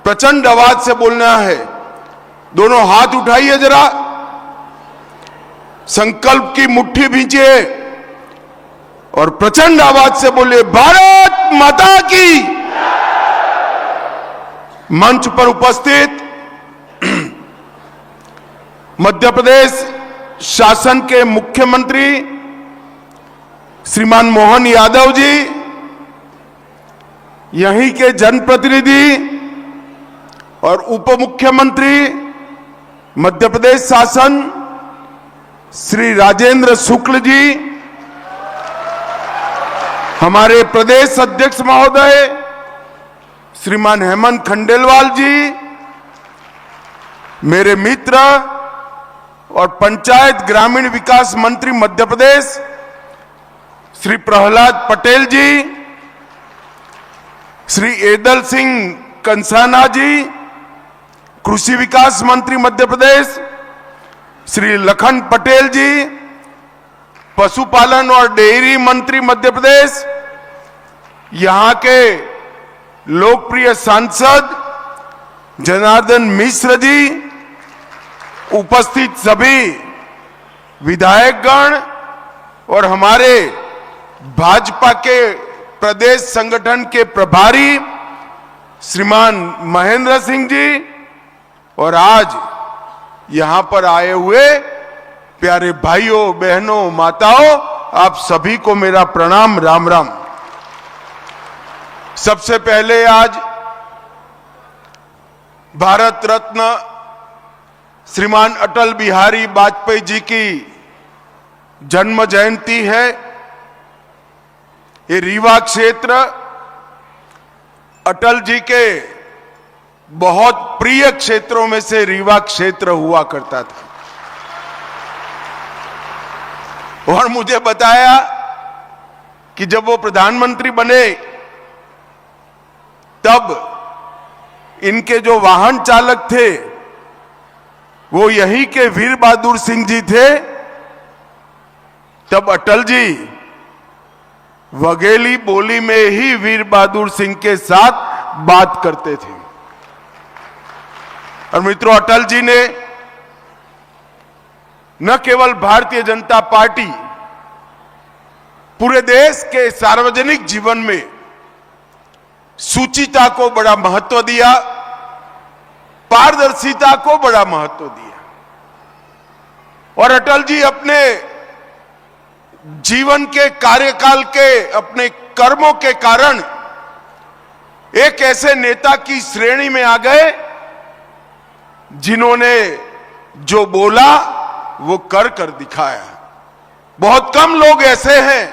प्रचंड आवाज से बोलना है। दोनों हाथ उठाइए जरा, संकल्प की मुट्ठी भींचिए और प्रचंड आवाज से बोलिए, भारत माता की। मंच पर उपस्थित मध्य प्रदेश शासन के मुख्यमंत्री श्रीमान मोहन यादव जी, यहीं के जनप्रतिनिधि और उप मुख्यमंत्री मध्य प्रदेश शासन श्री राजेंद्र शुक्ल जी, हमारे प्रदेश अध्यक्ष महोदय श्रीमान हेमंत खंडेलवाल जी, मेरे मित्र और पंचायत ग्रामीण विकास मंत्री मध्य प्रदेश श्री प्रहलाद पटेल जी, श्री एदल सिंह कंसाना जी, कृषि विकास मंत्री मध्य प्रदेश श्री लखन पटेल जी, पशुपालन और डेयरी मंत्री मध्य प्रदेश, यहां के लोकप्रिय सांसद जनार्दन मिश्र जी, उपस्थित सभी विधायकगण और हमारे भाजपा के प्रदेश संगठन के प्रभारी श्रीमान महेंद्र सिंह जी, और आज यहां पर आए हुए प्यारे भाइयों बहनों माताओं, आप सभी को मेरा प्रणाम, राम राम। सबसे पहले आज भारत रत्न श्रीमान अटल बिहारी वाजपेयी जी की जन्म जयंती है। ये रीवा क्षेत्र अटल जी के बहुत प्रिय क्षेत्रों में से रीवा क्षेत्र हुआ करता था, और मुझे बताया कि जब वो प्रधानमंत्री बने तब इनके जो वाहन चालक थे वो यहीं के वीर बहादुर सिंह जी थे। तब अटल जी वघेली बोली में ही वीर बहादुर सिंह के साथ बात करते थे। और मित्रों, अटल जी ने न केवल भारतीय जनता पार्टी, पूरे देश के सार्वजनिक जीवन में शुचिता को बड़ा महत्व दिया, पारदर्शिता को बड़ा महत्व दिया। और अटल जी अपने जीवन के कार्यकाल के अपने कर्मों के कारण एक ऐसे नेता की श्रेणी में आ गए जिन्होंने जो बोला वो कर कर दिखाया। बहुत कम लोग ऐसे हैं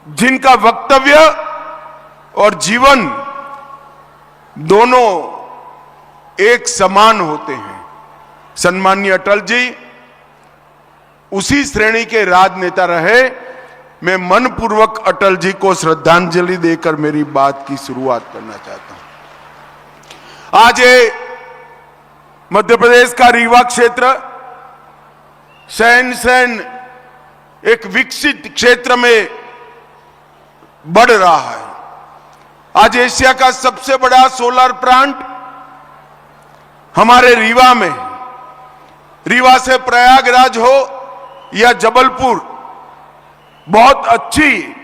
जिनका वक्तव्य और जीवन दोनों एक समान होते हैं। सम्माननीय अटल जी उसी श्रेणी के राजनेता रहे। मैं मनपूर्वक अटल जी को श्रद्धांजलि देकर मेरी बात की शुरुआत करना चाहता हूं। आज ये मध्य प्रदेश का रीवा क्षेत्र शहन एक विकसित क्षेत्र में बढ़ रहा है। आज एशिया का सबसे बड़ा सोलर प्लांट हमारे रीवा में, रीवा से प्रयागराज हो या जबलपुर, बहुत अच्छी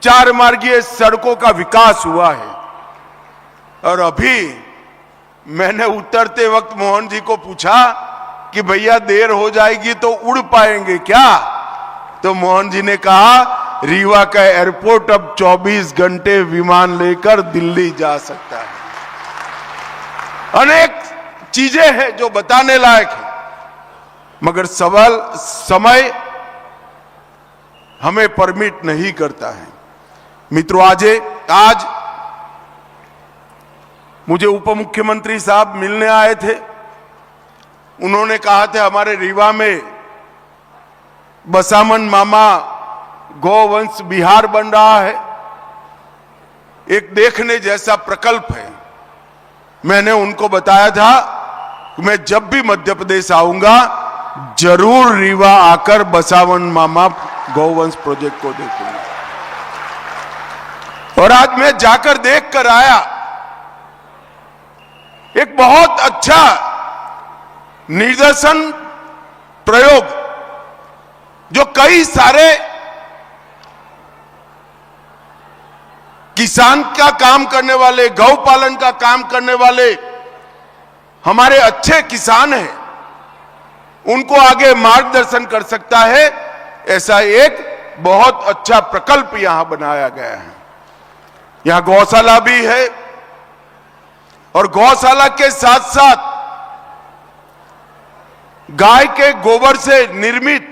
4 मार्गीय सड़कों का विकास हुआ है। और अभी मैंने उतरते वक्त मोहन जी को पूछा कि भैया देर हो जाएगी तो उड़ पाएंगे क्या? तो मोहन जी ने कहा रीवा का एयरपोर्ट अब 24 घंटे विमान लेकर दिल्ली जा सकता है। अनेक चीजें हैं जो बताने लायक है, मगर समय हमें परमिट नहीं करता है। मित्रों, आज मुझे उप मुख्यमंत्री साहब मिलने आए थे। उन्होंने कहा था हमारे रीवा में बसामन मामा गौवंश विहार बन रहा है, एक देखने जैसा प्रकल्प है। मैंने उनको बताया था कि मैं जब भी मध्य प्रदेश आऊंगा जरूर रीवा आकर बसावन मामा गौवंश प्रोजेक्ट को देखूंगा। और आज मैं जाकर देख कर आया, एक बहुत अच्छा निदर्शन प्रयोग जो कई सारे किसान का काम करने वाले, गौ पालन का काम करने वाले हमारे अच्छे किसान हैं, उनको आगे मार्गदर्शन कर सकता है। ऐसा एक बहुत अच्छा प्रकल्प यहां बनाया गया है। यहां गौशाला भी है और गौशाला के साथ साथ गाय के गोबर से निर्मित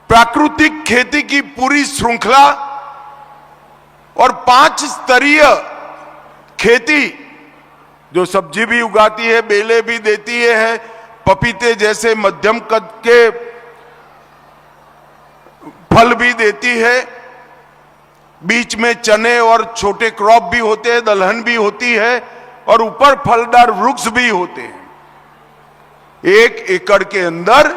प्राकृतिक खेती की पूरी श्रृंखला और 5 स्तरीय खेती, जो सब्जी भी उगाती है, बेले भी देती है, पपीते जैसे मध्यम कद के फल भी देती है, बीच में चने और छोटे क्रॉप भी होते हैं, दलहन भी होती है और ऊपर फलदार वृक्ष भी होते हैं। 1 एकड़ के अंदर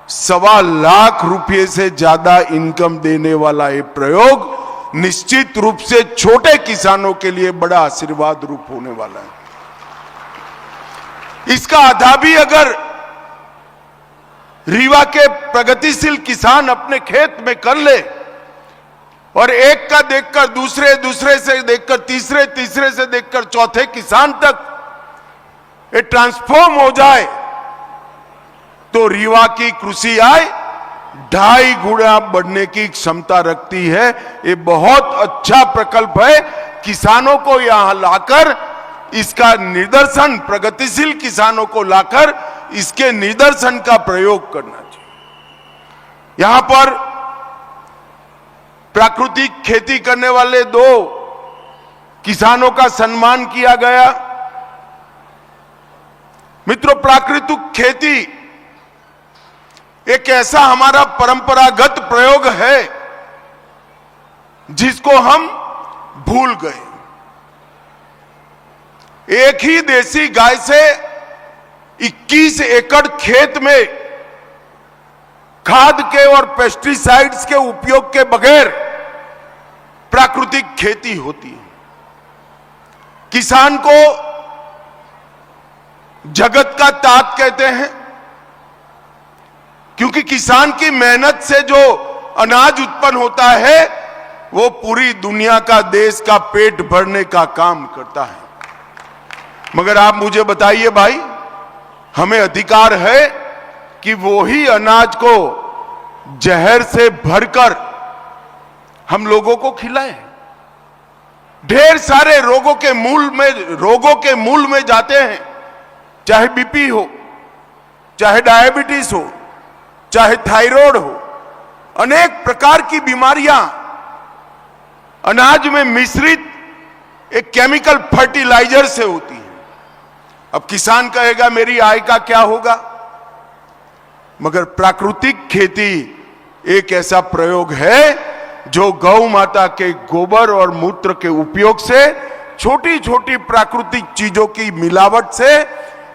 1.25 लाख रुपए से ज्यादा इनकम देने वाला ये प्रयोग निश्चित रूप से छोटे किसानों के लिए बड़ा आशीर्वाद रूप होने वाला है। इसका आधा भी अगर रीवा के प्रगतिशील किसान अपने खेत में कर ले और एक का देखकर दूसरे, दूसरे से देखकर तीसरे, तीसरे से देखकर चौथे किसान तक ये ट्रांसफॉर्म हो जाए, तो रीवा की कृषि आय 2.5 गुना बढ़ने की क्षमता रखती है। ये बहुत अच्छा प्रकल्प है। किसानों को यहां लाकर इसका निदर्शन, प्रगतिशील किसानों को लाकर इसके निदर्शन का प्रयोग करना चाहिए। यहां पर प्राकृतिक खेती करने वाले 2 किसानों का सम्मान किया गया। मित्रों, प्राकृतिक खेती एक ऐसा हमारा परंपरागत प्रयोग है जिसको हम भूल गए। एक ही देसी गाय से 21 एकड़ खेत में खाद के और पेस्टिसाइड्स के उपयोग के बगैर प्राकृतिक खेती होती है। किसान को जगत का तात कहते हैं, क्योंकि किसान की मेहनत से जो अनाज उत्पन्न होता है वो पूरी दुनिया का, देश का पेट भरने का काम करता है। मगर आप मुझे बताइए भाई, हमें अधिकार है कि वो ही अनाज को जहर से भरकर हम लोगों को खिलाएं। ढेर सारे रोगों के मूल में जाते हैं, चाहे बीपी हो, चाहे डायबिटीज हो, चाहे थायराइड हो, अनेक प्रकार की बीमारियां अनाज में मिश्रित एक केमिकल फर्टिलाइजर से होती है। अब किसान कहेगा मेरी आय का क्या होगा? मगर प्राकृतिक खेती एक ऐसा प्रयोग है जो गौ माता के गोबर और मूत्र के उपयोग से, छोटी छोटी प्राकृतिक चीजों की मिलावट से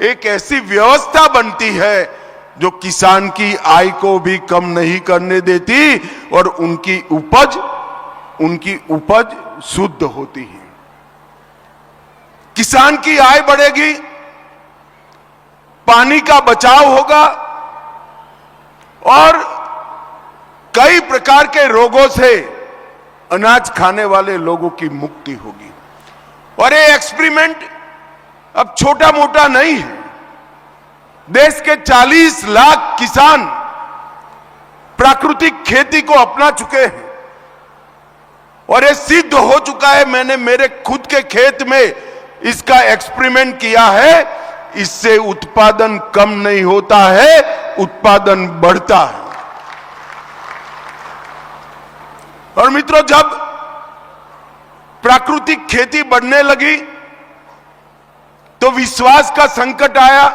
एक ऐसी व्यवस्था बनती है जो किसान की आय को भी कम नहीं करने देती और उनकी उपज शुद्ध होती है। किसान की आय बढ़ेगी, पानी का बचाव होगा और कई प्रकार के रोगों से अनाज खाने वाले लोगों की मुक्ति होगी। और ये एक्सपेरिमेंट अब छोटा मोटा नहीं है। देश के 40 लाख किसान प्राकृतिक खेती को अपना चुके हैं और ये सिद्ध हो चुका है। मैंने मेरे खुद के खेत में इसका एक्सपेरिमेंट किया है। इससे उत्पादन कम नहीं होता है, उत्पादन बढ़ता है। और मित्रों, जब प्राकृतिक खेती बढ़ने लगी तो विश्वास का संकट आया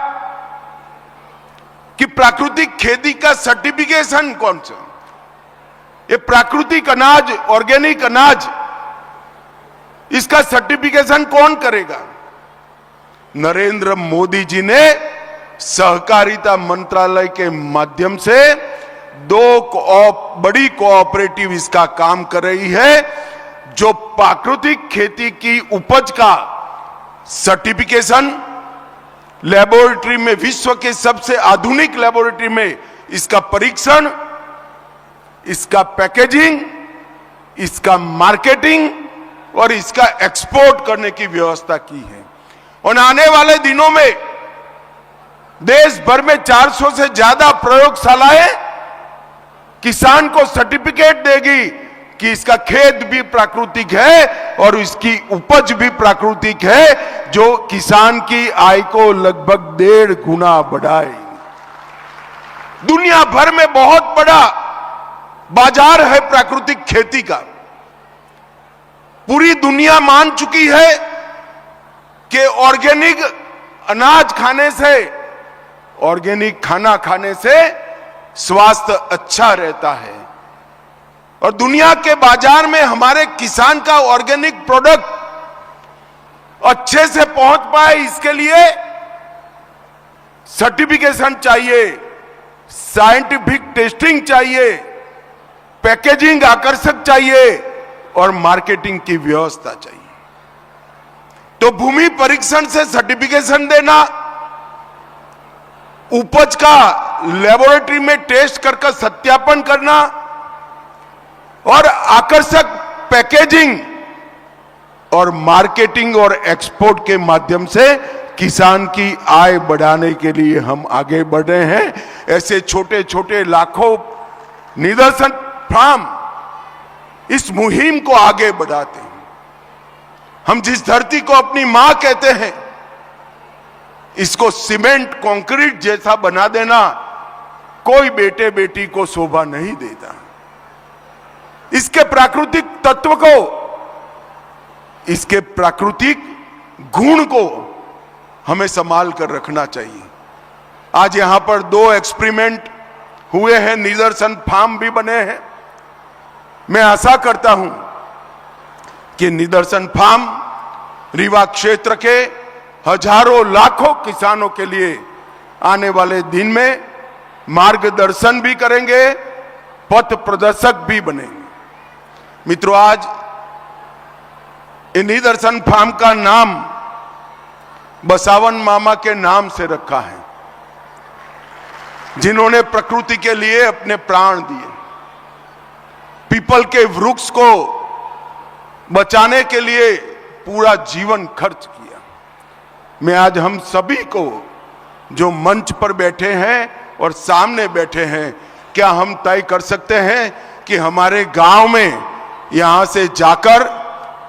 कि प्राकृतिक खेती का सर्टिफिकेशन कौन सा? ये प्राकृतिक अनाज, ऑर्गेनिक अनाज, इसका सर्टिफिकेशन कौन करेगा? नरेंद्र मोदी जी ने सहकारिता मंत्रालय के माध्यम से 2 बड़ी कोऑपरेटिव इसका काम कर रही है। जो प्राकृतिक खेती की उपज का सर्टिफिकेशन लेबोरेटरी में, विश्व के सबसे आधुनिक लेबोरेटरी में इसका परीक्षण, इसका पैकेजिंग, इसका मार्केटिंग और इसका एक्सपोर्ट करने की व्यवस्था की है। और आने वाले दिनों में देश भर में 400 से ज्यादा प्रयोगशालाएं किसान को सर्टिफिकेट देगी कि इसका खेत भी प्राकृतिक है और इसकी उपज भी प्राकृतिक है, जो किसान की आय को लगभग 1.5 गुना बढ़ाएगी। दुनिया भर में बहुत बड़ा बाजार है प्राकृतिक खेती का। पूरी दुनिया मान चुकी है कि ऑर्गेनिक अनाज खाने से, ऑर्गेनिक खाना खाने से स्वास्थ्य अच्छा रहता है। और दुनिया के बाजार में हमारे किसान का ऑर्गेनिक प्रोडक्ट अच्छे से पहुंच पाए, इसके लिए सर्टिफिकेशन चाहिए, साइंटिफिक टेस्टिंग चाहिए, पैकेजिंग आकर्षक चाहिए और मार्केटिंग की व्यवस्था चाहिए। तो भूमि परीक्षण से सर्टिफिकेशन देना, उपज का लेबोरेटरी में टेस्ट कर सत्यापन करना और आकर्षक पैकेजिंग और मार्केटिंग और एक्सपोर्ट के माध्यम से किसान की आय बढ़ाने के लिए हम आगे बढ़ रहे हैं। ऐसे छोटे छोटे लाखों निदर्शन फार्म इस मुहिम को आगे बढ़ाते हैं। हम जिस धरती को अपनी मां कहते हैं, इसको सीमेंट कंक्रीट जैसा बना देना कोई बेटे बेटी को शोभा नहीं देता। इसके प्राकृतिक तत्व को, इसके प्राकृतिक गुण को हमें संभाल कर रखना चाहिए। आज यहां पर 2 एक्सपेरिमेंट हुए हैं, निदर्शन फार्म भी बने हैं। मैं आशा करता हूं कि निदर्शन फार्म रीवा क्षेत्र के हजारों लाखों किसानों के लिए आने वाले दिन में मार्गदर्शन भी करेंगे, पथ प्रदर्शक भी बनेंगे। मित्रों, आज इन निदर्शन फार्म का नाम बसावन मामा के नाम से रखा है, जिन्होंने प्रकृति के लिए अपने प्राण दिए, पीपल के वृक्ष को बचाने के लिए पूरा जीवन खर्च किया। मैं आज हम सभी को, जो मंच पर बैठे हैं और सामने बैठे हैं, क्या हम तय कर सकते हैं कि हमारे गांव में यहां से जाकर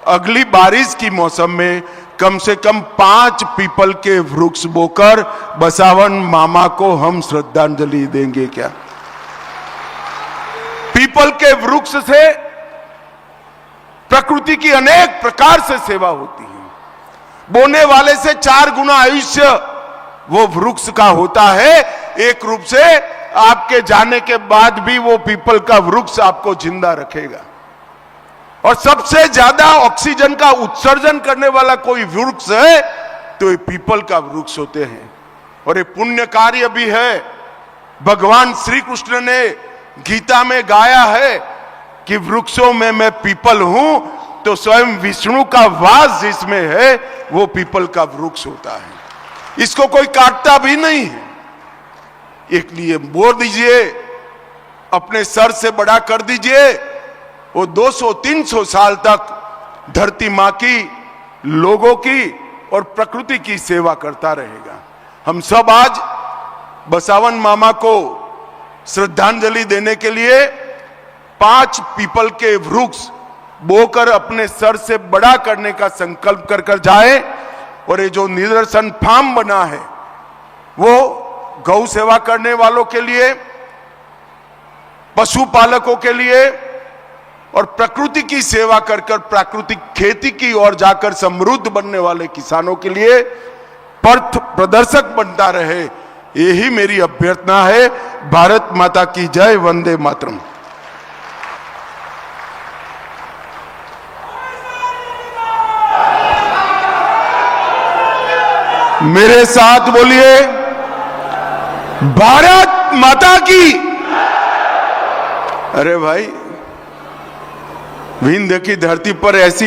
अगली बारिश की मौसम में कम से कम 5 पीपल के वृक्ष बोकर बसावन मामा को हम श्रद्धांजलि देंगे क्या? पीपल के वृक्ष से प्रकृति की अनेक प्रकार से सेवा होती है। बोने वाले से 4 गुना आयुष्य वो वृक्ष का होता है। एक रूप से आपके जाने के बाद भी वो पीपल का वृक्ष आपको जिंदा रखेगा। और सबसे ज्यादा ऑक्सीजन का उत्सर्जन करने वाला कोई वृक्ष है तो ये पीपल का वृक्ष होते हैं। और ये पुण्य कार्य भी है। भगवान श्री कृष्ण ने गीता में गाया है कि वृक्षों में मैं पीपल हूं, तो स्वयं विष्णु का वास जिसमें है वो पीपल का वृक्ष होता है। इसको कोई काटता भी नहीं है। एक लिए बोल दीजिए, अपने सर से बड़ा कर दीजिए, वो 200-300 साल तक धरती मां की, लोगों की और प्रकृति की सेवा करता रहेगा। हम सब आज बसावन मामा को श्रद्धांजलि देने के लिए 5 पीपल के वृक्ष बोकर अपने सर से बड़ा करने का संकल्प कर जाए। और ये जो निदर्शन फार्म बना है वो गौ सेवा करने वालों के लिए, पशुपालकों के लिए और प्रकृति की सेवा कर प्राकृतिक खेती की ओर जाकर समृद्ध बनने वाले किसानों के लिए पथ प्रदर्शक बनता रहे, यही मेरी अभ्यर्थना है। भारत माता की जय, वंदे मातरम। मेरे साथ बोलिए, भारत माता की। अरे भाई, विंध्य की धरती पर ऐसी